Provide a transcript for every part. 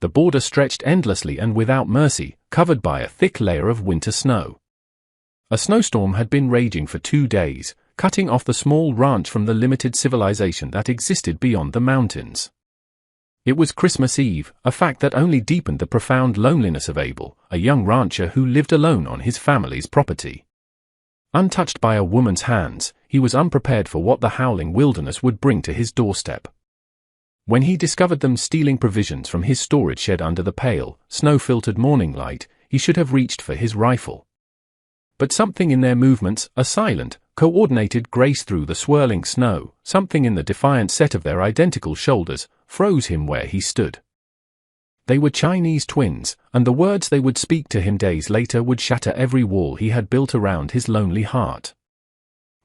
The border stretched endlessly and without mercy, covered by a thick layer of winter snow. A snowstorm had been raging for 2 days, cutting off the small ranch from the limited civilization that existed beyond the mountains. It was Christmas Eve, a fact that only deepened the profound loneliness of Abel, a young rancher who lived alone on his family's property. Untouched by a woman's hands, he was unprepared for what the howling wilderness would bring to his doorstep. When he discovered them stealing provisions from his storage shed under the pale, snow-filtered morning light, he should have reached for his rifle. But something in their movements, a silent, coordinated grace through the swirling snow, something in the defiant set of their identical shoulders, froze him where he stood. They were Chinese twins, and the words they would speak to him days later would shatter every wall he had built around his lonely heart.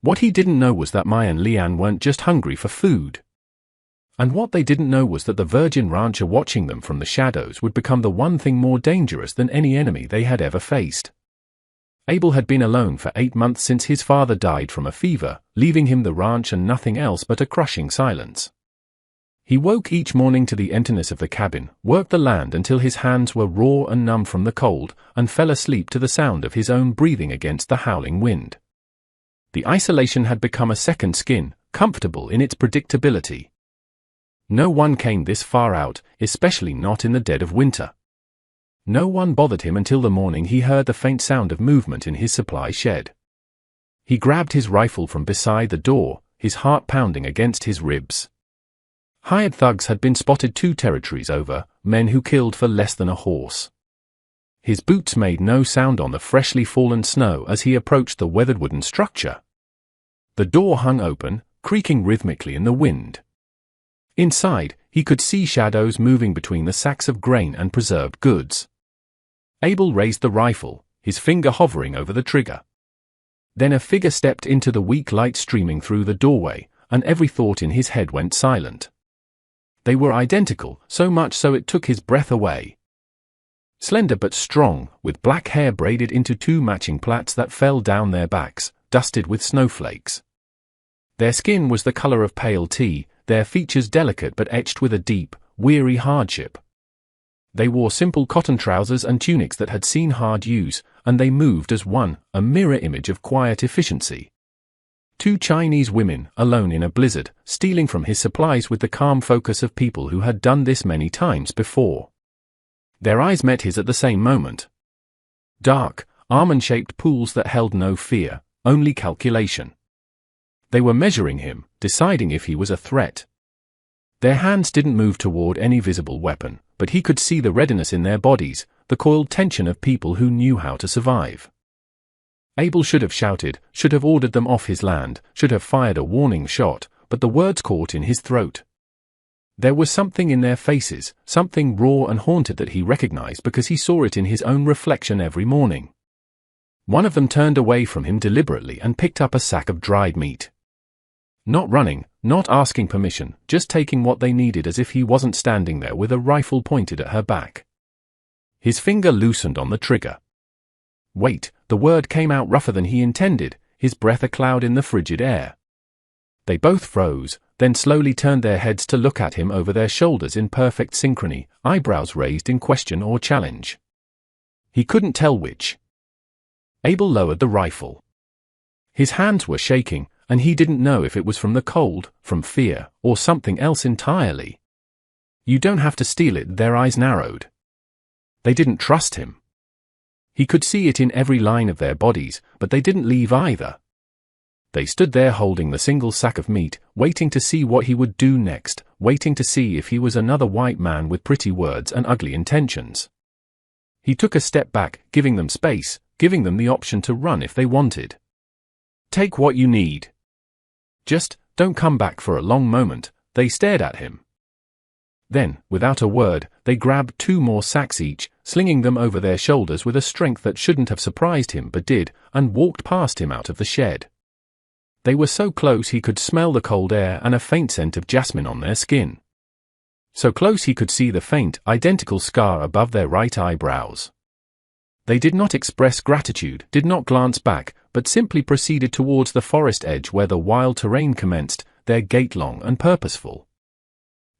What he didn't know was that Mai and Lian weren't just hungry for food. And what they didn't know was that the virgin rancher watching them from the shadows would become the one thing more dangerous than any enemy they had ever faced. Abel had been alone for 8 months since his father died from a fever, leaving him the ranch and nothing else but a crushing silence. He woke each morning to the emptiness of the cabin, worked the land until his hands were raw and numb from the cold, and fell asleep to the sound of his own breathing against the howling wind. The isolation had become a second skin, comfortable in its predictability. No one came this far out, especially not in the dead of winter. No one bothered him until the morning he heard the faint sound of movement in his supply shed. He grabbed his rifle from beside the door, his heart pounding against his ribs. Hired thugs had been spotted 2 territories over, men who killed for less than a horse. His boots made no sound on the freshly fallen snow as he approached the weathered wooden structure. The door hung open, creaking rhythmically in the wind. Inside, he could see shadows moving between the sacks of grain and preserved goods. Abel raised the rifle, his finger hovering over the trigger. Then a figure stepped into the weak light streaming through the doorway, and every thought in his head went silent. They were identical, so much so it took his breath away. Slender but strong, with black hair braided into 2 matching plaits that fell down their backs, dusted with snowflakes. Their skin was the color of pale tea, their features delicate but etched with a deep, weary hardship. They wore simple cotton trousers and tunics that had seen hard use, and they moved as one, a mirror image of quiet efficiency. 2 Chinese women, alone in a blizzard, stealing from his supplies with the calm focus of people who had done this many times before. Their eyes met his at the same moment. Dark, almond-shaped pools that held no fear, only calculation. They were measuring him, deciding if he was a threat. Their hands didn't move toward any visible weapon, but he could see the readiness in their bodies, the coiled tension of people who knew how to survive. Abel should have shouted, should have ordered them off his land, should have fired a warning shot, but the words caught in his throat. There was something in their faces, something raw and haunted that he recognized because he saw it in his own reflection every morning. One of them turned away from him deliberately and picked up a sack of dried meat. Not running, not asking permission, just taking what they needed as if he wasn't standing there with a rifle pointed at her back. His finger loosened on the trigger. Wait, the word came out rougher than he intended, his breath a cloud in the frigid air. They both froze, then slowly turned their heads to look at him over their shoulders in perfect synchrony, eyebrows raised in question or challenge. He couldn't tell which. Abel lowered the rifle. His hands were shaking, and he didn't know if it was from the cold, from fear, or something else entirely. You don't have to steal it, their eyes narrowed. They didn't trust him. He could see it in every line of their bodies, but they didn't leave either. They stood there holding the single sack of meat, waiting to see what he would do next, waiting to see if he was another white man with pretty words and ugly intentions. He took a step back, giving them space, giving them the option to run if they wanted. Take what you need. Just, don't come back. For a long moment, they stared at him. Then, without a word, they grabbed 2 more sacks each, slinging them over their shoulders with a strength that shouldn't have surprised him but did, and walked past him out of the shed. They were so close he could smell the cold air and a faint scent of jasmine on their skin. So close he could see the faint, identical scar above their right eyebrows. They did not express gratitude, did not glance back, but simply proceeded towards the forest edge where the wild terrain commenced, their gait long and purposeful.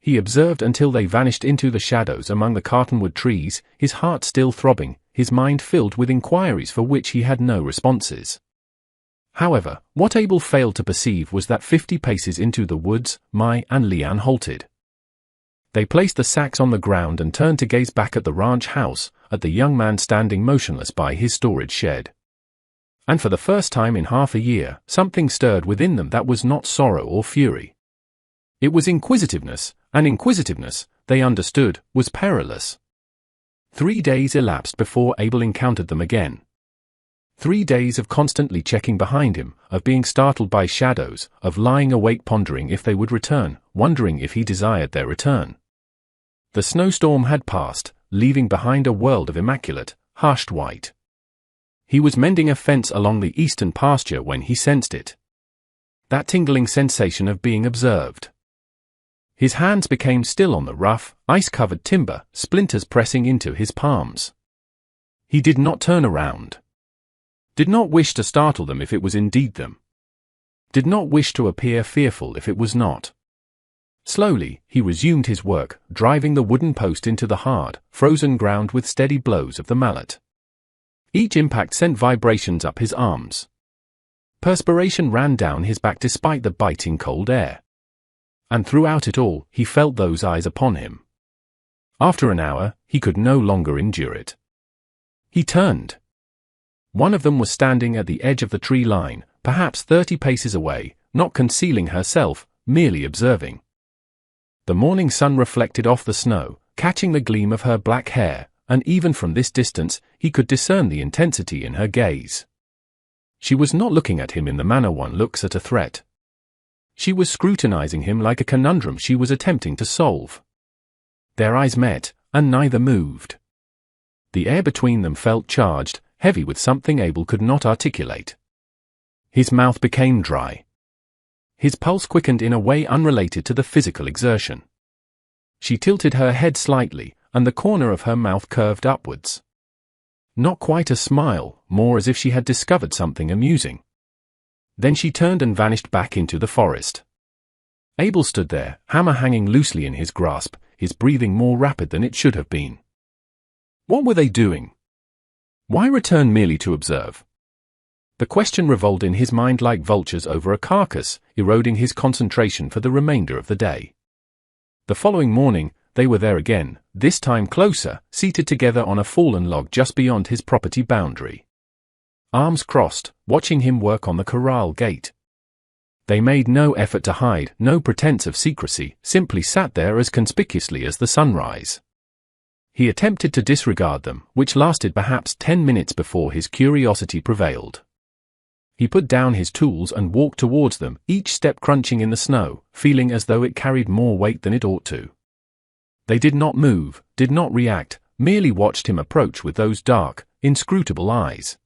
He observed until they vanished into the shadows among the cottonwood trees, his heart still throbbing, his mind filled with inquiries for which he had no responses. However, what Abel failed to perceive was that 50 paces into the woods, Mai and Leanne halted. They placed the sacks on the ground and turned to gaze back at the ranch house, at the young man standing motionless by his storage shed. And for the first time in half a year, something stirred within them that was not sorrow or fury. It was inquisitiveness, and inquisitiveness, they understood, was perilous. 3 days elapsed before Abel encountered them again. 3 days of constantly checking behind him, of being startled by shadows, of lying awake pondering if they would return, wondering if he desired their return. The snowstorm had passed, leaving behind a world of immaculate, hushed white. He was mending a fence along the eastern pasture when he sensed it. That tingling sensation of being observed. His hands became still on the rough, ice-covered timber, splinters pressing into his palms. He did not turn around. Did not wish to startle them if it was indeed them. Did not wish to appear fearful if it was not. Slowly, he resumed his work, driving the wooden post into the hard, frozen ground with steady blows of the mallet. Each impact sent vibrations up his arms. Perspiration ran down his back despite the biting cold air. And throughout it all, he felt those eyes upon him. After an hour, he could no longer endure it. He turned. One of them was standing at the edge of the tree line, perhaps 30 paces away, not concealing herself, merely observing. The morning sun reflected off the snow, catching the gleam of her black hair, and even from this distance, he could discern the intensity in her gaze. She was not looking at him in the manner one looks at a threat. She was scrutinizing him like a conundrum she was attempting to solve. Their eyes met, and neither moved. The air between them felt charged, heavy with something Abel could not articulate. His mouth became dry. His pulse quickened in a way unrelated to the physical exertion. She tilted her head slightly, and the corner of her mouth curved upwards. Not quite a smile, more as if she had discovered something amusing. Then she turned and vanished back into the forest. Abel stood there, hammer hanging loosely in his grasp, his breathing more rapid than it should have been. What were they doing? Why return merely to observe? The question revolved in his mind like vultures over a carcass, eroding his concentration for the remainder of the day. The following morning, they were there again, this time closer, seated together on a fallen log just beyond his property boundary. Arms crossed, watching him work on the corral gate. They made no effort to hide, no pretense of secrecy, simply sat there as conspicuously as the sunrise. He attempted to disregard them, which lasted perhaps 10 minutes before his curiosity prevailed. He put down his tools and walked towards them, each step crunching in the snow, feeling as though it carried more weight than it ought to. They did not move, did not react, merely watched him approach with those dark, inscrutable eyes.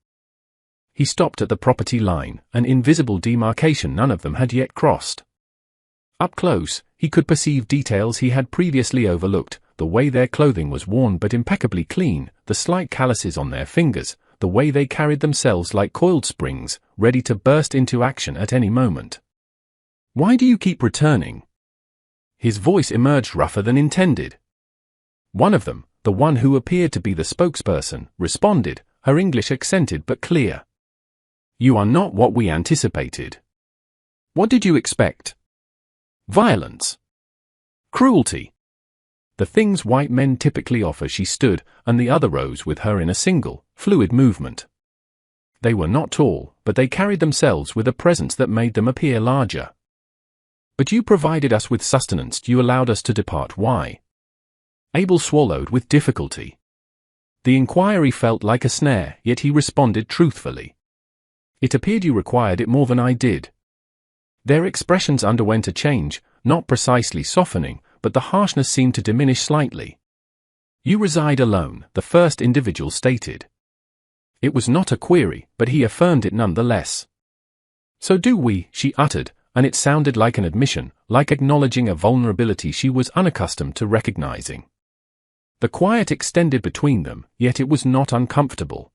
He stopped at the property line, an invisible demarcation none of them had yet crossed. Up close, he could perceive details he had previously overlooked, the way their clothing was worn but impeccably clean, the slight calluses on their fingers, the way they carried themselves like coiled springs, ready to burst into action at any moment. "Why do you keep returning?" His voice emerged rougher than intended. One of them, the one who appeared to be the spokesperson, responded, her English accented but clear. "You are not what we anticipated. What did you expect? Violence. Cruelty. The things white men typically offer." She stood, and the other rose with her in a single, fluid movement. They were not tall, but they carried themselves with a presence that made them appear larger. "But you provided us with sustenance, you allowed us to depart, why?" Abel swallowed with difficulty. The inquiry felt like a snare, yet he responded truthfully. "It appeared you required it more than I did." Their expressions underwent a change, not precisely softening, but the harshness seemed to diminish slightly. "You reside alone," the first individual stated. It was not a query, but he affirmed it nonetheless. "So do we," she uttered, and it sounded like an admission, like acknowledging a vulnerability she was unaccustomed to recognizing. The quiet extended between them, yet it was not uncomfortable.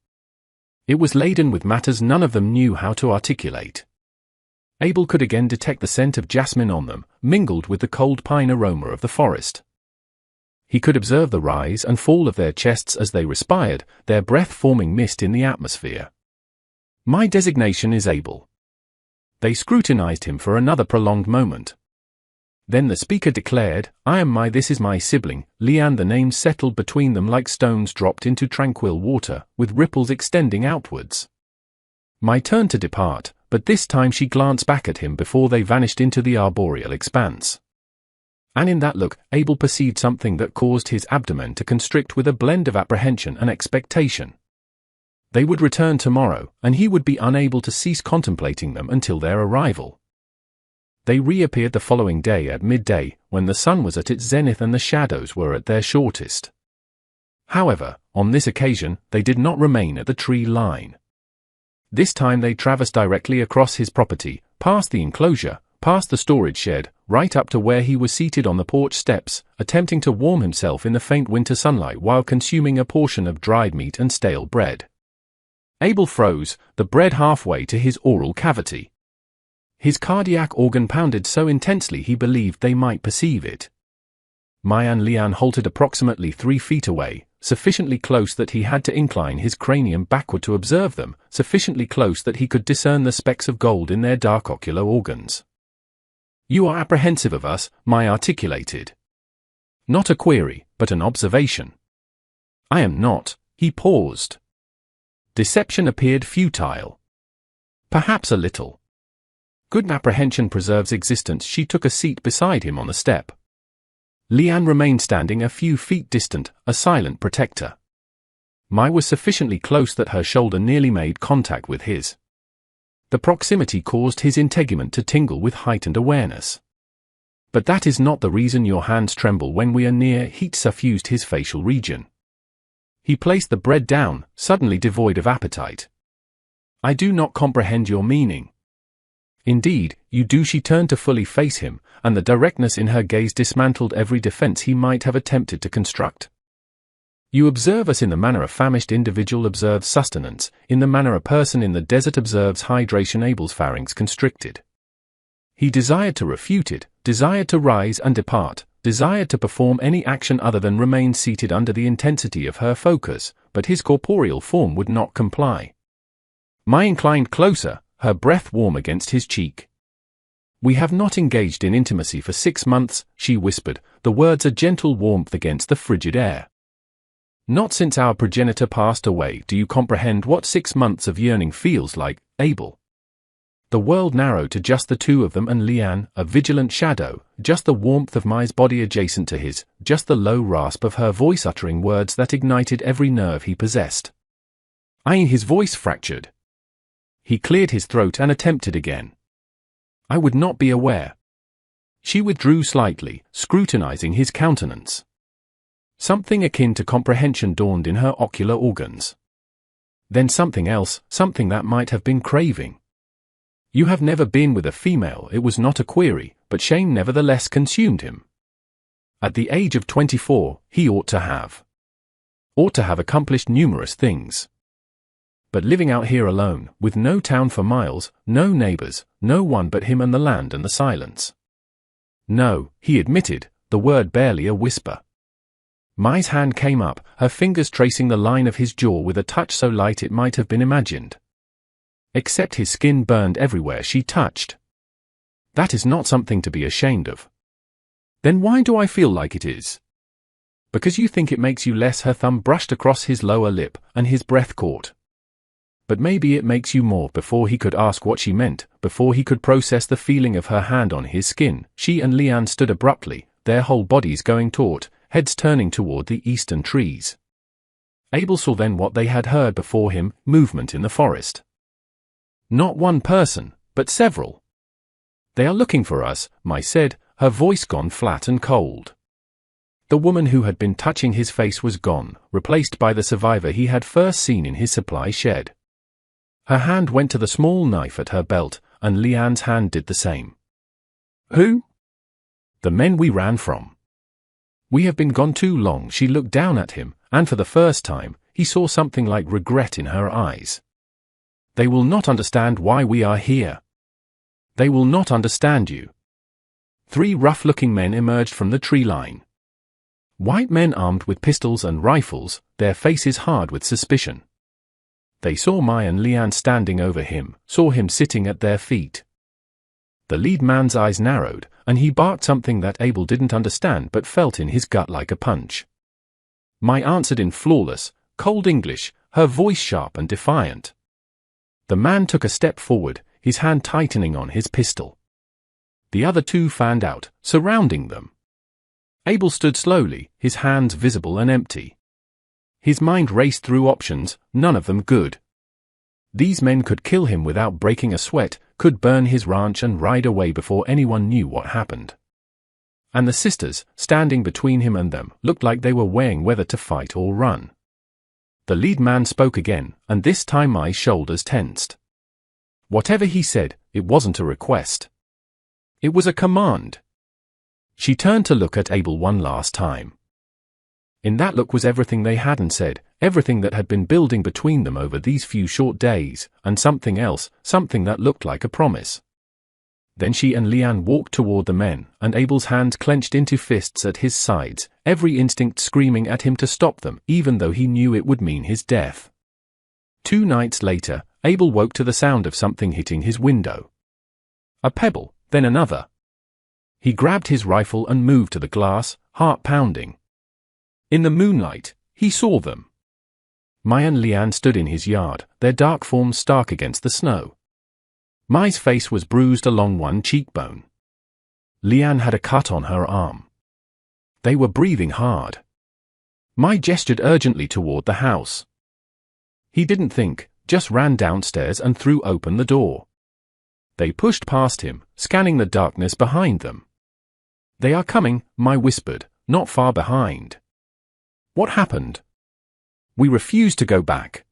It was laden with matters none of them knew how to articulate. Abel could again detect the scent of jasmine on them, mingled with the cold pine aroma of the forest. He could observe the rise and fall of their chests as they respired, their breath forming mist in the atmosphere. My designation is Abel. They scrutinized him for another prolonged moment. Then the speaker declared, this is my sibling, Leanne. The names settled between them like stones dropped into tranquil water, with ripples extending outwards. My turn to depart, but this time she glanced back at him before they vanished into the arboreal expanse. And in that look, Abel perceived something that caused his abdomen to constrict with a blend of apprehension and expectation. They would return tomorrow, and he would be unable to cease contemplating them until their arrival. They reappeared the following day at midday, when the sun was at its zenith and the shadows were at their shortest. However, on this occasion, they did not remain at the tree line. This time they traversed directly across his property, past the enclosure, past the storage shed, right up to where he was seated on the porch steps, attempting to warm himself in the faint winter sunlight while consuming a portion of dried meat and stale bread. Abel froze, the bread halfway to his oral cavity. His cardiac organ pounded so intensely he believed they might perceive it. Maya and Leanne halted approximately 3 feet away, sufficiently close that he had to incline his cranium backward to observe them, sufficiently close that he could discern the specks of gold in their dark ocular organs. "You are apprehensive of us," Maya articulated. Not a query, but an observation. "I am not." He paused. Deception appeared futile. Perhaps a little. Good apprehension preserves existence. She took a seat beside him on the step. Leanne remained standing a few feet distant, a silent protector. Mai was sufficiently close that her shoulder nearly made contact with his. The proximity caused his integument to tingle with heightened awareness. "But that is not the reason your hands tremble when we are near." Heat suffused his facial region. He placed the bread down, suddenly devoid of appetite. "I do not comprehend your meaning." "Indeed, you do." She turned to fully face him, and the directness in her gaze dismantled every defense he might have attempted to construct. "You observe us in the manner a famished individual observes sustenance, in the manner a person in the desert observes hydration." Abel's pharynx constricted. He desired to refute it, desired to rise and depart, desired to perform any action other than remain seated under the intensity of her focus, but his corporeal form would not comply. Mai inclined closer, her breath warm against his cheek. "We have not engaged in intimacy for 6 months, she whispered, the words a gentle warmth against the frigid air. "Not since our progenitor passed away. Do you comprehend what 6 months of yearning feels like, Abel?" The world narrowed to just the two of them and Leanne, a vigilant shadow, just the warmth of Mai's body adjacent to his, just the low rasp of her voice uttering words that ignited every nerve he possessed. His voice fractured. He cleared his throat and attempted again. "I would not be aware." She withdrew slightly, scrutinizing his countenance. Something akin to comprehension dawned in her ocular organs. Then something else, something that might have been craving. "You have never been with a female." It was not a query, but shame nevertheless consumed him. At the age of 24, he ought to have accomplished numerous things. But living out here alone, with no town for miles, no neighbors, no one but him and the land and the silence. "No," he admitted, the word barely a whisper. Mai's hand came up, her fingers tracing the line of his jaw with a touch so light it might have been imagined. Except his skin burned everywhere she touched. "That is not something to be ashamed of." "Then why do I feel like it is?" "Because you think it makes you less." Her thumb brushed across his lower lip, and his breath caught. "But maybe it makes you more." Before he could ask what she meant, before he could process the feeling of her hand on his skin, she and Leanne stood abruptly, their whole bodies going taut, heads turning toward the eastern trees. Abel saw then what they had heard before him, movement in the forest. Not one person, but several. "They are looking for us," Mai said, her voice gone flat and cold. The woman who had been touching his face was gone, replaced by the survivor he had first seen in his supply shed. Her hand went to the small knife at her belt, and Leanne's hand did the same. "Who?" "The men we ran from. We have been gone too long." She looked down at him, and for the first time, he saw something like regret in her eyes. "They will not understand why we are here." They will not understand you. 3 rough-looking men emerged from the tree line. White men armed with pistols and rifles, their faces hard with suspicion. They saw Mai and Leanne standing over him, saw him sitting at their feet. The lead man's eyes narrowed, and he barked something that Abel didn't understand but felt in his gut like a punch. Mai answered in flawless, cold English, her voice sharp and defiant. The man took a step forward, his hand tightening on his pistol. The other 2 fanned out, surrounding them. Abel stood slowly, his hands visible and empty. His mind raced through options, none of them good. These men could kill him without breaking a sweat, could burn his ranch and ride away before anyone knew what happened. And the sisters, standing between him and them, looked like they were weighing whether to fight or run. The lead man spoke again, and this time my shoulders tensed. Whatever he said, it wasn't a request. It was a command. She turned to look at Abel one last time. In that look was everything they hadn't said, everything that had been building between them over these few short days, and something else, something that looked like a promise. Then she and Leanne walked toward the men, and Abel's hands clenched into fists at his sides, every instinct screaming at him to stop them, even though he knew it would mean his death. 2 nights later, Abel woke to the sound of something hitting his window. A pebble, then another. He grabbed his rifle and moved to the glass, heart pounding. In the moonlight, he saw them. Mai and Leanne stood in his yard, their dark forms stark against the snow. Mai's face was bruised along one cheekbone. Leanne had a cut on her arm. They were breathing hard. Mai gestured urgently toward the house. He didn't think, just ran downstairs and threw open the door. They pushed past him, scanning the darkness behind them. "They are coming," Mai whispered, "not far behind." "What happened?" "We refused to go back.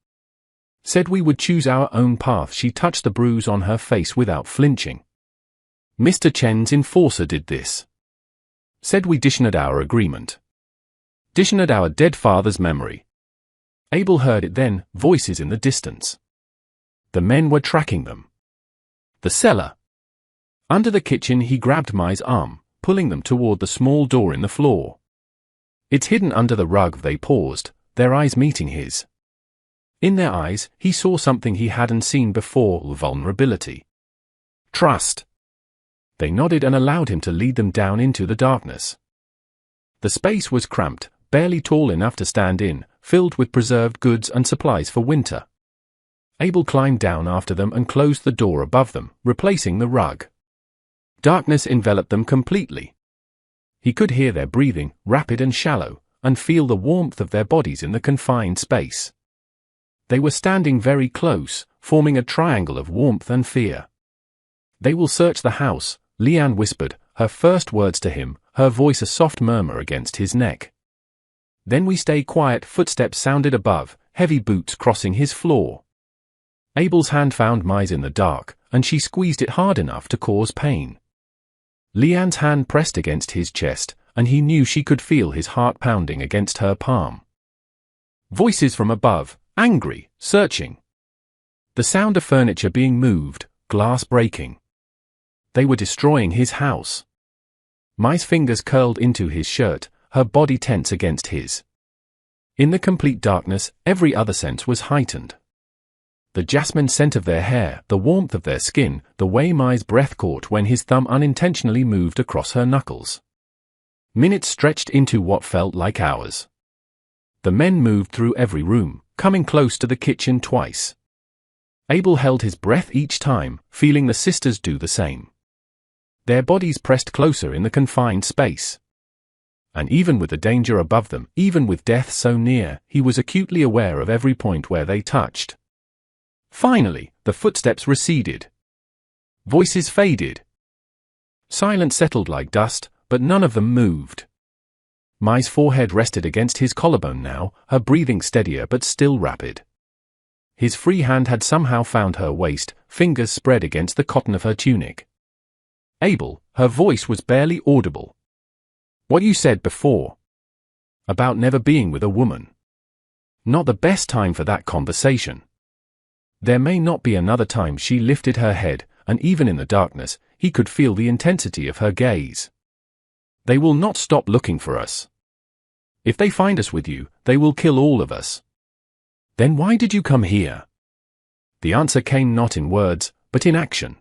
Said we would choose our own path." She touched the bruise on her face without flinching. "Mr. Chen's enforcer did this. Said we dishonored our agreement. Dishonored our dead father's memory." Abel heard it then, voices in the distance. The men were tracking them. The cellar. Under the kitchen he grabbed Mai's arm, pulling them toward the small door in the floor. "It's hidden under the rug." They paused, their eyes meeting his. In their eyes, he saw something he hadn't seen before: vulnerability. Trust. They nodded and allowed him to lead them down into the darkness. The space was cramped, barely tall enough to stand in, filled with preserved goods and supplies for winter. Abel climbed down after them and closed the door above them, replacing the rug. Darkness enveloped them completely. He could hear their breathing, rapid and shallow, and feel the warmth of their bodies in the confined space. They were standing very close, forming a triangle of warmth and fear. "They will search the house," Leanne whispered, her first words to him, her voice a soft murmur against his neck. "Then we stay quiet." Footsteps sounded above, heavy boots crossing his floor. Abel's hand found Mai's in the dark, and she squeezed it hard enough to cause pain. Leanne's hand pressed against his chest, and he knew she could feel his heart pounding against her palm. Voices from above, angry, searching. The sound of furniture being moved, glass breaking. They were destroying his house. Mai's fingers curled into his shirt, her body tense against his. In the complete darkness, every other sense was heightened. The jasmine scent of their hair, the warmth of their skin, the way Mai's breath caught when his thumb unintentionally moved across her knuckles. Minutes stretched into what felt like hours. The men moved through every room, coming close to the kitchen twice. Abel held his breath each time, feeling the sisters do the same. Their bodies pressed closer in the confined space. And even with the danger above them, even with death so near, he was acutely aware of every point where they touched. Finally, the footsteps receded. Voices faded. Silence settled like dust, but none of them moved. Mai's forehead rested against his collarbone now, her breathing steadier but still rapid. His free hand had somehow found her waist, fingers spread against the cotton of her tunic. "Abel," her voice was barely audible. "What you said before. About never being with a woman. Not the best time for that conversation. There may not be another time." She lifted her head, and even in the darkness, he could feel the intensity of her gaze. "They will not stop looking for us. If they find us with you, they will kill all of us." "Then why did you come here?" The answer came not in words, but in action.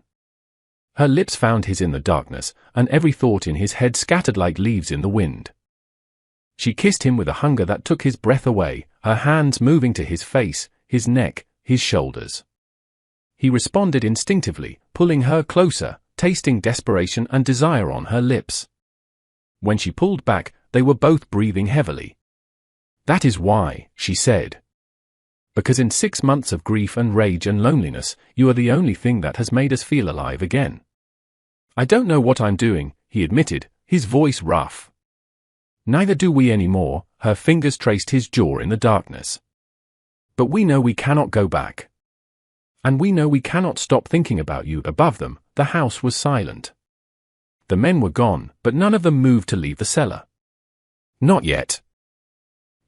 Her lips found his in the darkness, and every thought in his head scattered like leaves in the wind. She kissed him with a hunger that took his breath away, her hands moving to his face, his neck, his shoulders. He responded instinctively, pulling her closer, tasting desperation and desire on her lips. When she pulled back, they were both breathing heavily. "That is why," she said. "Because in 6 months of grief and rage and loneliness, you are the only thing that has made us feel alive again." "I don't know what I'm doing," he admitted, his voice rough. "Neither do we anymore," her fingers traced his jaw in the darkness. "But we know we cannot go back. And we know we cannot stop thinking about you." Above them, the house was silent. The men were gone, but none of them moved to leave the cellar. Not yet.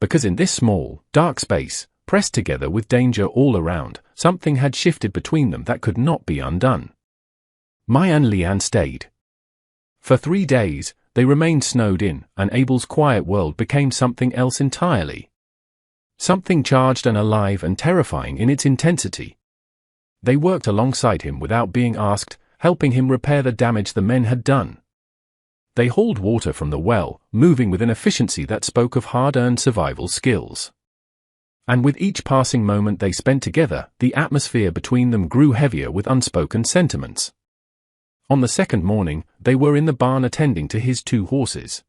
Because in this small, dark space, pressed together with danger all around, something had shifted between them that could not be undone. Maya and Leanne stayed. For 3 days, they remained snowed in, and Abel's quiet world became something else entirely. Something charged and alive and terrifying in its intensity. They worked alongside him without being asked, helping him repair the damage the men had done. They hauled water from the well, moving with an efficiency that spoke of hard-earned survival skills. And with each passing moment they spent together, the atmosphere between them grew heavier with unspoken sentiments. On the second morning, they were in the barn attending to his 2 horses.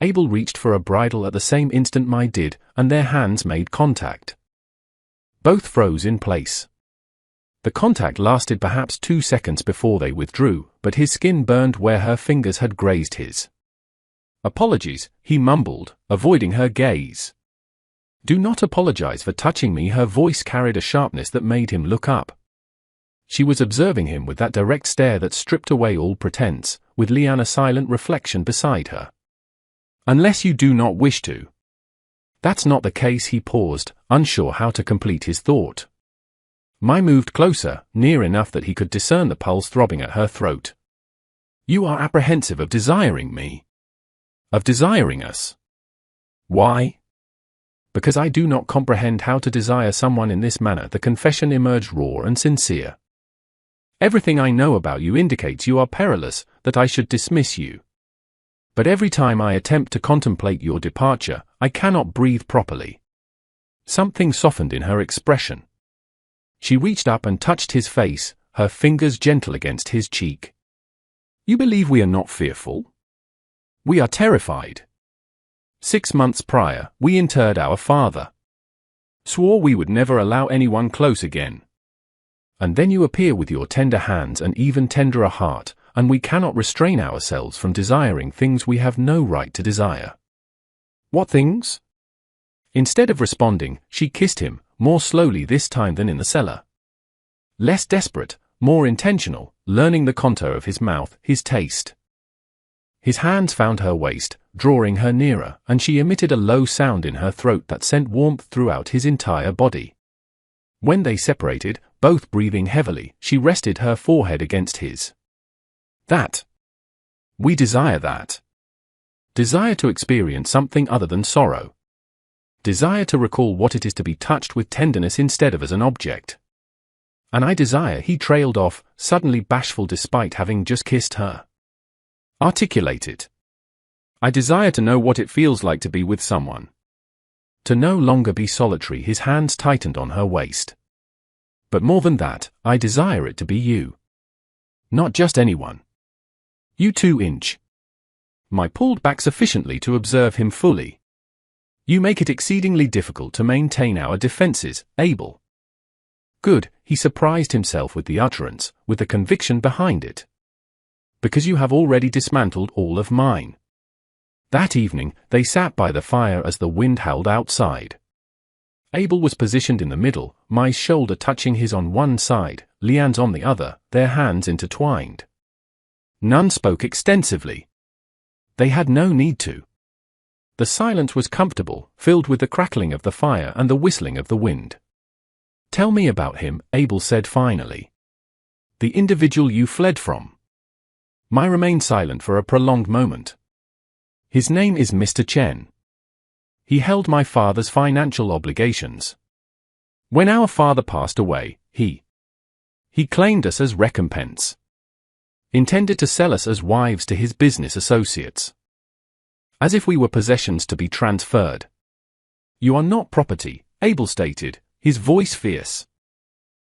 Abel reached for a bridle at the same instant Mai did, and their hands made contact. Both froze in place. The contact lasted perhaps 2 seconds before they withdrew, but his skin burned where her fingers had grazed his. "Apologies," he mumbled, avoiding her gaze. "Do not apologize for touching me." Her voice carried a sharpness that made him look up. She was observing him with that direct stare that stripped away all pretense, with Leanne a silent reflection beside her. "Unless you do not wish to." "That's not the case." He paused, unsure how to complete his thought. Mai moved closer, near enough that he could discern the pulse throbbing at her throat. "You are apprehensive of desiring me. Of desiring us." "Why?" "Because I do not comprehend how to desire someone in this manner." The confession emerged raw and sincere. "Everything I know about you indicates you are perilous, that I should dismiss you. But every time I attempt to contemplate your departure, I cannot breathe properly." Something softened in her expression. She reached up and touched his face, her fingers gentle against his cheek. "You believe we are not fearful? We are terrified. 6 months prior, we interred our father. Swore we would never allow anyone close again. And then you appear with your tender hands and even tenderer heart, and we cannot restrain ourselves from desiring things we have no right to desire." "What things?" Instead of responding, she kissed him, more slowly this time than in the cellar. Less desperate, more intentional, learning the contour of his mouth, his taste. His hands found her waist, drawing her nearer, and she emitted a low sound in her throat that sent warmth throughout his entire body. When they separated, both breathing heavily, she rested her forehead against his. "That. We desire that. Desire to experience something other than sorrow. Desire to recall what it is to be touched with tenderness instead of as an object. And I desire." He trailed off, suddenly bashful despite having just kissed her. "Articulate it." "I desire to know what it feels like to be with someone. To no longer be solitary." His hands tightened on her waist. "But more than that, I desire it to be you. Not just anyone. You too." Mai pulled back sufficiently to observe him fully. "You make it exceedingly difficult to maintain our defenses, Abel." "Good," he surprised himself with the utterance, with the conviction behind it. "Because you have already dismantled all of mine." That evening, they sat by the fire as the wind howled outside. Abel was positioned in the middle, Mai's shoulder touching his on one side, Leanne's on the other, their hands intertwined. None spoke extensively. They had no need to. The silence was comfortable, filled with the crackling of the fire and the whistling of the wind. "Tell me about him," Abel said finally. The individual you fled from. Mai remained silent for a prolonged moment. His name is Mr. Chen. He held my father's financial obligations. When our father passed away, he claimed us as recompense. Intended to sell us as wives to his business associates. As if we were possessions to be transferred. You are not property, Abel stated, his voice fierce.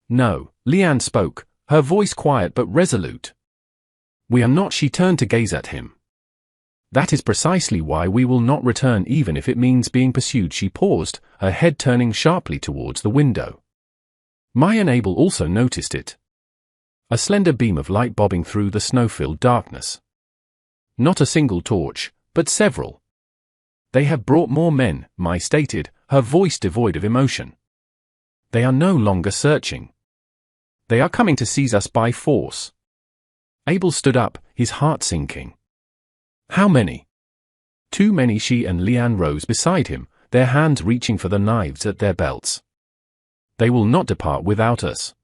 No, Lian spoke, her voice quiet but resolute. We are not. She turned to gaze at him. That is precisely why we will not return, even if it means being pursued. She paused, her head turning sharply towards the window. Mai and Abel also noticed it. A slender beam of light bobbing through the snow-filled darkness. Not a single torch, but several. They have brought more men, Mai stated, her voice devoid of emotion. They are no longer searching. They are coming to seize us by force. Abel stood up, his heart sinking. How many? Too many. She and Lian rose beside him, their hands reaching for the knives at their belts. They will not depart without us.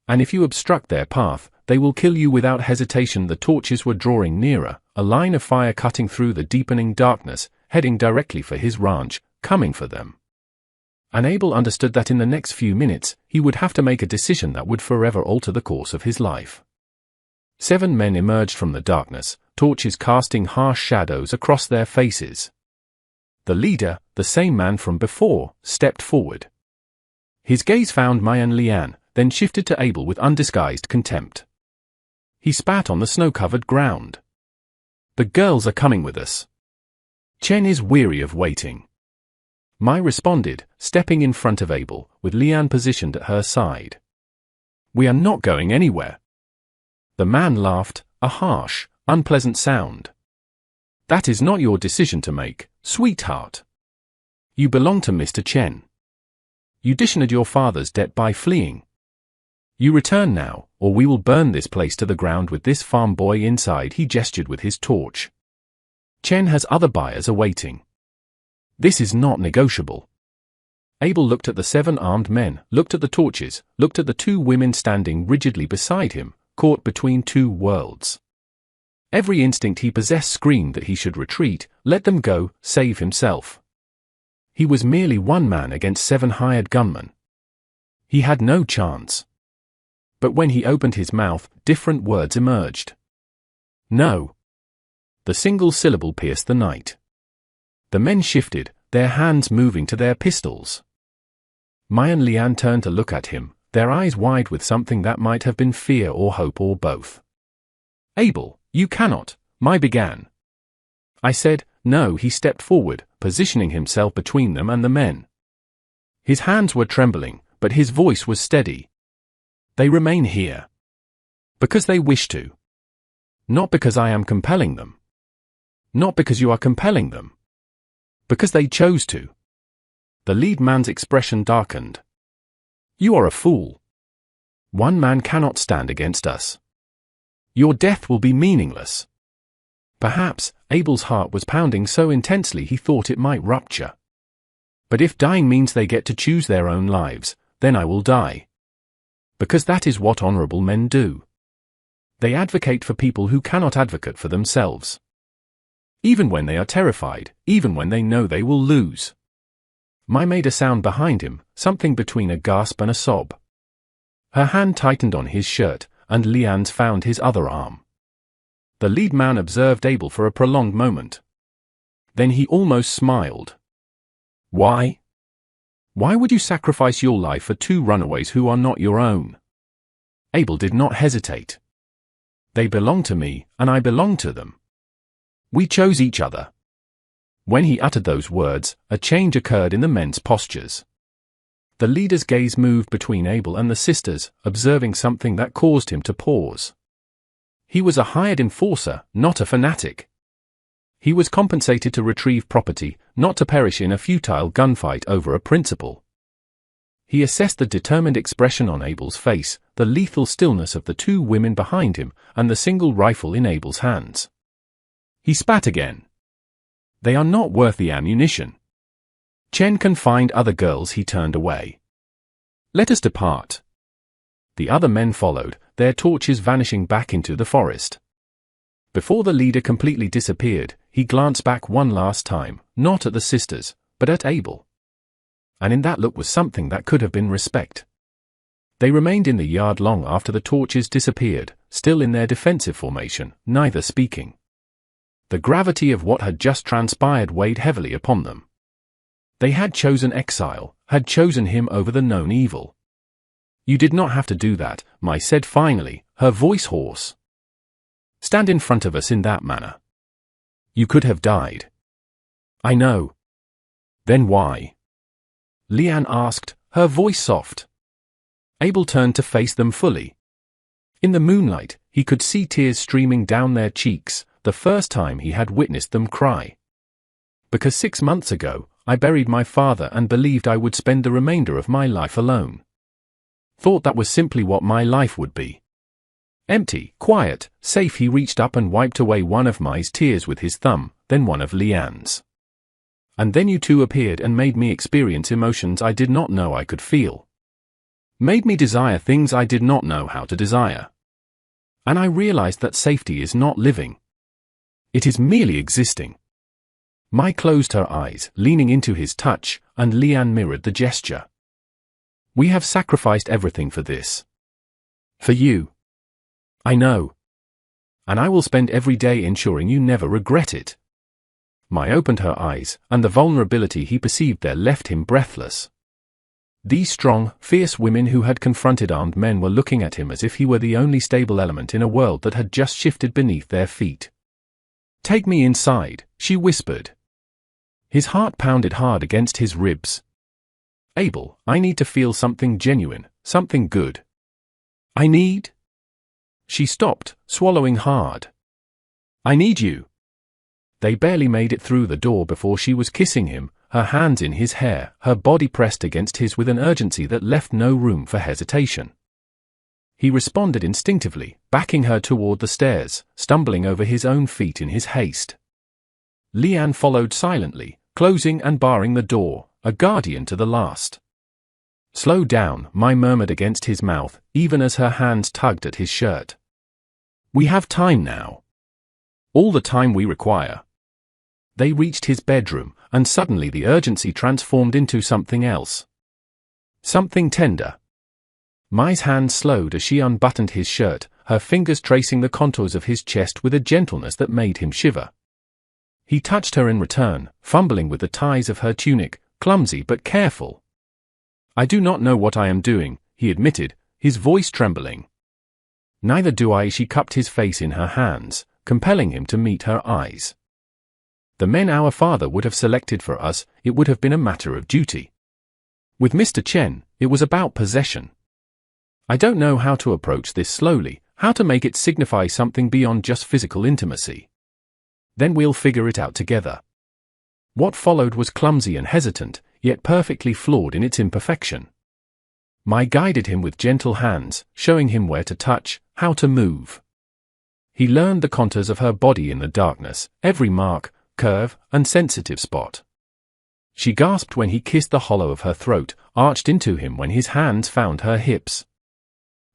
And if you obstruct their path, they will kill you without hesitation. The torches were drawing nearer, a line of fire cutting through the deepening darkness, heading directly for his ranch, coming for them. And Abel understood that in the next few minutes, he would have to make a decision that would forever alter the course of his life. 7 men emerged from the darkness, torches casting harsh shadows across their faces. The leader, the same man from before, stepped forward. His gaze found Mai and Lian, then shifted to Abel with undisguised contempt. He spat on the snow-covered ground. The girls are coming with us. Chen is weary of waiting. Mai responded, stepping in front of Abel, with Lian positioned at her side. We are not going anywhere. The man laughed, a harsh, unpleasant sound. That is not your decision to make, sweetheart. You belong to Mr. Chen. You dishonored your father's debt by fleeing. You return now, or we will burn this place to the ground with this farm boy inside. He gestured with his torch. Chen has other buyers awaiting. This is not negotiable. Abel looked at the 7 armed men, looked at the torches, looked at the 2 women standing rigidly beside him, caught between 2 worlds. Every instinct he possessed screamed that he should retreat, let them go, save himself. He was merely one man against 7 hired gunmen. He had no chance. But when he opened his mouth, different words emerged. No. The single syllable pierced the night. The men shifted, their hands moving to their pistols. Mai and Lian turned to look at him, their eyes wide with something that might have been fear or hope or both. Abel, you cannot, Mai began. I said, no. He stepped forward, positioning himself between them and the men. His hands were trembling, but his voice was steady. They remain here. Because they wish to. Not because I am compelling them. Not because you are compelling them. Because they chose to. The lead man's expression darkened. You are a fool. One man cannot stand against us. Your death will be meaningless. Perhaps, Abel's heart was pounding so intensely he thought it might rupture. But if dying means they get to choose their own lives, then I will die. Because that is what honorable men do. They advocate for people who cannot advocate for themselves. Even when they are terrified, even when they know they will lose. Mai made a sound behind him, something between a gasp and a sob. Her hand tightened on his shirt, and Lian's found his other arm. The lead man observed Abel for a prolonged moment. Then he almost smiled. Why? Why would you sacrifice your life for 2 runaways who are not your own? Abel did not hesitate. They belong to me, and I belong to them. We chose each other. When he uttered those words, a change occurred in the men's postures. The leader's gaze moved between Abel and the sisters, observing something that caused him to pause. He was a hired enforcer, not a fanatic. He was compensated to retrieve property, not to perish in a futile gunfight over a principle. He assessed the determined expression on Abel's face, the lethal stillness of the 2 women behind him, and the single rifle in Abel's hands. He spat again. They are not worth the ammunition. Chen can find other girls. He turned away. Let us depart. The other men followed, their torches vanishing back into the forest. Before the leader completely disappeared, he glanced back one last time, not at the sisters, but at Abel. And in that look was something that could have been respect. They remained in the yard long after the torches disappeared, still in their defensive formation, neither speaking. The gravity of what had just transpired weighed heavily upon them. They had chosen exile, had chosen him over the known evil. "You did not have to do that," Mai said finally, her voice hoarse. "Stand in front of us in that manner. You could have died." "I know." "Then why?" Lian asked, her voice soft. Abel turned to face them fully. In the moonlight, he could see tears streaming down their cheeks, the first time he had witnessed them cry. "Because 6 months ago, I buried my father and believed I would spend the remainder of my life alone. Thought that was simply what my life would be. Empty, quiet, safe." He reached up and wiped away one of Mai's tears with his thumb, then one of Lian's. "And then you two appeared and made me experience emotions I did not know I could feel. Made me desire things I did not know how to desire. And I realized that safety is not living. It is merely existing." Mai closed her eyes, leaning into his touch, and Lian mirrored the gesture. "We have sacrificed everything for this. For you. I know. And I will spend every day ensuring you never regret it." Mai opened her eyes, and the vulnerability he perceived there left him breathless. These strong, fierce women who had confronted armed men were looking at him as if he were the only stable element in a world that had just shifted beneath their feet. "Take me inside," she whispered. His heart pounded hard against his ribs. "Abel, I need to feel something genuine, something good. I need—" She stopped, swallowing hard. "I need you." They barely made it through the door before she was kissing him, her hands in his hair, her body pressed against his with an urgency that left no room for hesitation. He responded instinctively, backing her toward the stairs, stumbling over his own feet in his haste. Lian followed silently, closing and barring the door, a guardian to the last. "Slow down," Mai murmured against his mouth, even as her hands tugged at his shirt. "We have time now. All the time we require." They reached his bedroom, and suddenly the urgency transformed into something else. Something tender. Mai's hand slowed as she unbuttoned his shirt, her fingers tracing the contours of his chest with a gentleness that made him shiver. He touched her in return, fumbling with the ties of her tunic, clumsy but careful. "I do not know what I am doing," he admitted, his voice trembling. "Neither do I." She cupped his face in her hands, compelling him to meet her eyes. "The men our father would have selected for us, it would have been a matter of duty. With Mr. Chen, it was about possession. I don't know how to approach this slowly, how to make it signify something beyond just physical intimacy. Then we'll figure it out together." What followed was clumsy and hesitant, yet perfectly flawed in its imperfection. Mai guided him with gentle hands, showing him where to touch, how to move. He learned the contours of her body in the darkness, every mark, curve, and sensitive spot. She gasped when he kissed the hollow of her throat, arched into him when his hands found her hips.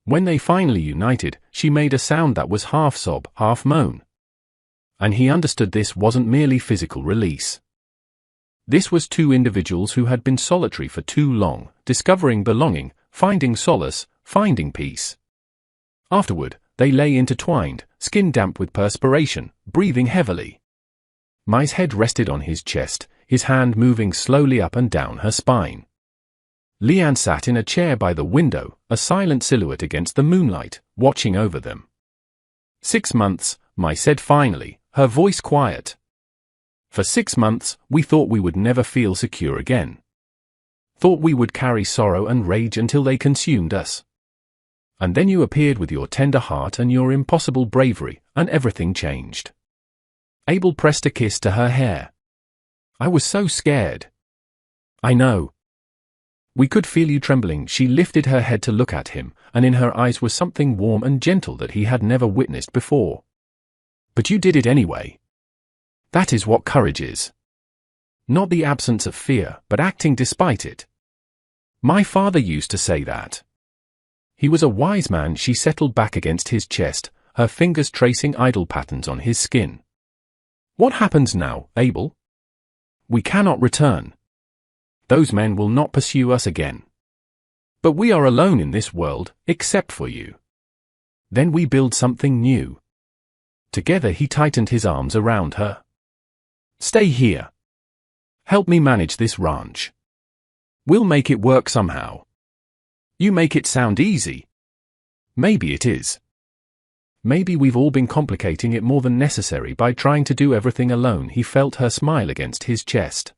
When they finally united, she made a sound that was half sob, half moan. And he understood this wasn't merely physical release. This was two individuals who had been solitary for too long, discovering belonging, finding solace, finding peace. Afterward, they lay intertwined, skin damp with perspiration, breathing heavily. Mai's head rested on his chest, his hand moving slowly up and down her spine. Lian sat in a chair by the window, a silent silhouette against the moonlight, watching over them. 6 months, Mai said finally, her voice quiet. For 6 months, we thought we would never feel secure again. Thought we would carry sorrow and rage until they consumed us. And then you appeared with your tender heart and your impossible bravery, and everything changed. Abel pressed a kiss to her hair. I was so scared. I know. We could feel you trembling. She lifted her head to look at him, and in her eyes was something warm and gentle that he had never witnessed before. But you did it anyway. That is what courage is. Not the absence of fear, but acting despite it. My father used to say that. He was a wise man. She settled back against his chest, her fingers tracing idle patterns on his skin. What happens now, Abel? We cannot return. Those men will not pursue us again. But we are alone in this world, except for you. Then we build something new. Together he tightened his arms around her. Stay here. Help me manage this ranch. We'll make it work somehow. You make it sound easy. Maybe it is. Maybe we've all been complicating it more than necessary by trying to do everything alone. He felt her smile against his chest.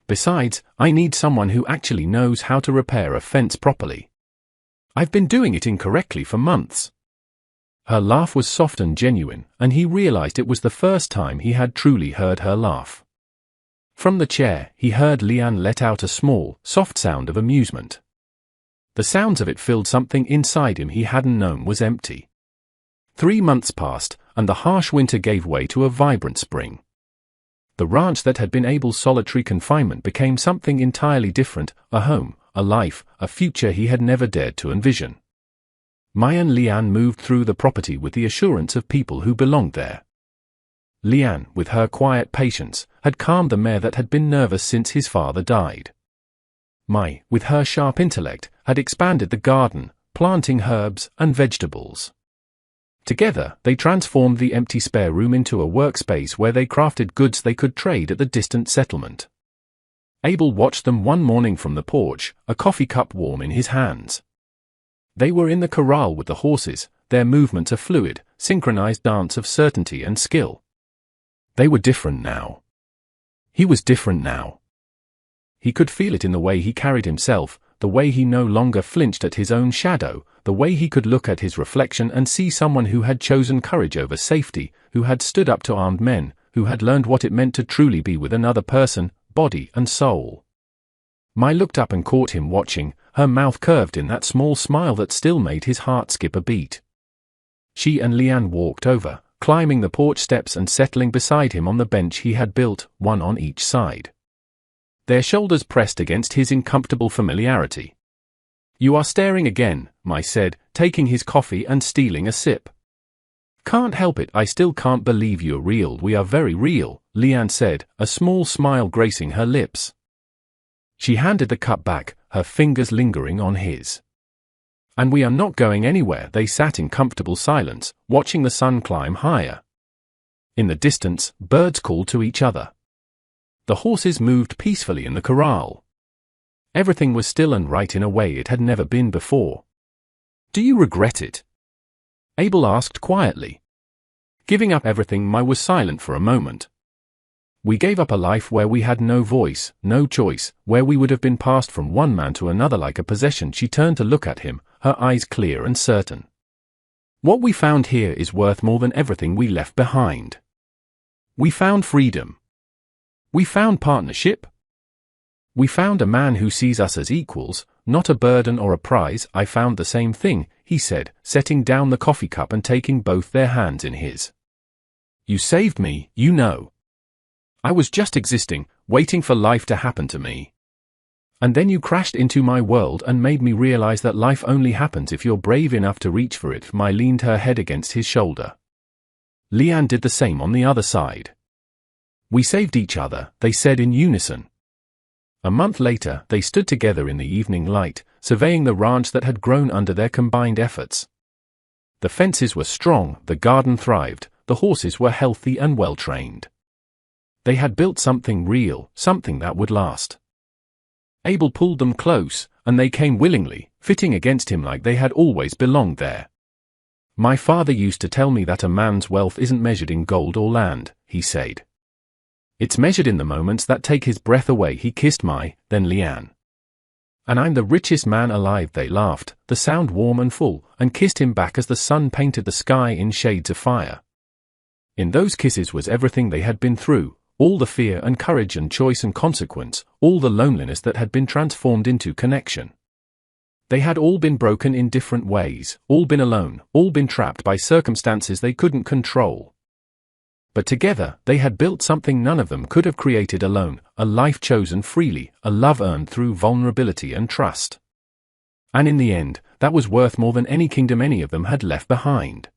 Besides, I need someone who actually knows how to repair a fence properly. I've been doing it incorrectly for months. Her laugh was soft and genuine, and he realized it was the first time he had truly heard her laugh. From the chair, he heard Leanne let out a small, soft sound of amusement. The sounds of it filled something inside him he hadn't known was empty. 3 months passed, and the harsh winter gave way to a vibrant spring. The ranch that had been Abel's solitary confinement became something entirely different, a home, a life, a future he had never dared to envision. Maya and Leanne moved through the property with the assurance of people who belonged there. Leanne, with her quiet patience, had calmed the mare that had been nervous since his father died. Maya, with her sharp intellect, had expanded the garden, planting herbs and vegetables. Together, they transformed the empty spare room into a workspace where they crafted goods they could trade at the distant settlement. Abel watched them one morning from the porch, a coffee cup warm in his hands. They were in the corral with the horses, their movements a fluid, synchronized dance of certainty and skill. They were different now. He was different now. He could feel it in the way he carried himself, the way he no longer flinched at his own shadow, the way he could look at his reflection and see someone who had chosen courage over safety, who had stood up to armed men, who had learned what it meant to truly be with another person, body and soul. Mai looked up and caught him watching, her mouth curved in that small smile that still made his heart skip a beat. She and Leanne walked over, climbing the porch steps and settling beside him on the bench he had built, one on each side. Their shoulders pressed against his uncomfortable familiarity. You are staring again, Mai said, taking his coffee and stealing a sip. Can't help it, I still can't believe you're real. We are very real, Leanne said, a small smile gracing her lips. She handed the cup back, her fingers lingering on his. And we are not going anywhere. They sat in comfortable silence, watching the sun climb higher. In the distance, birds called to each other. The horses moved peacefully in the corral. Everything was still and right in a way it had never been before. Do you regret it? Abel asked quietly. Giving up everything. Mai was silent for a moment. We gave up a life where we had no voice, no choice, where we would have been passed from one man to another like a possession. She turned to look at him, her eyes clear and certain. What we found here is worth more than everything we left behind. We found freedom. We found partnership. We found a man who sees us as equals, not a burden or a prize. I found the same thing, he said, setting down the coffee cup and taking both their hands in his. You saved me, you know. I was just existing, waiting for life to happen to me. And then you crashed into my world and made me realize that life only happens if you're brave enough to reach for it. Mai leaned her head against his shoulder. Leanne did the same on the other side. We saved each other, they said in unison. A month later, they stood together in the evening light, surveying the ranch that had grown under their combined efforts. The fences were strong, the garden thrived, the horses were healthy and well-trained. They had built something real, something that would last. Abel pulled them close, and they came willingly, fitting against him like they had always belonged there. My father used to tell me that a man's wealth isn't measured in gold or land, he said. It's measured in the moments that take his breath away. He kissed Mai, then Leanne. And I'm the richest man alive, they laughed, the sound warm and full, and kissed him back as the sun painted the sky in shades of fire. In those kisses was everything they had been through, all the fear and courage and choice and consequence, all the loneliness that had been transformed into connection. They had all been broken in different ways, all been alone, all been trapped by circumstances they couldn't control. But together, they had built something none of them could have created alone, a life chosen freely, a love earned through vulnerability and trust. And in the end, that was worth more than any kingdom any of them had left behind.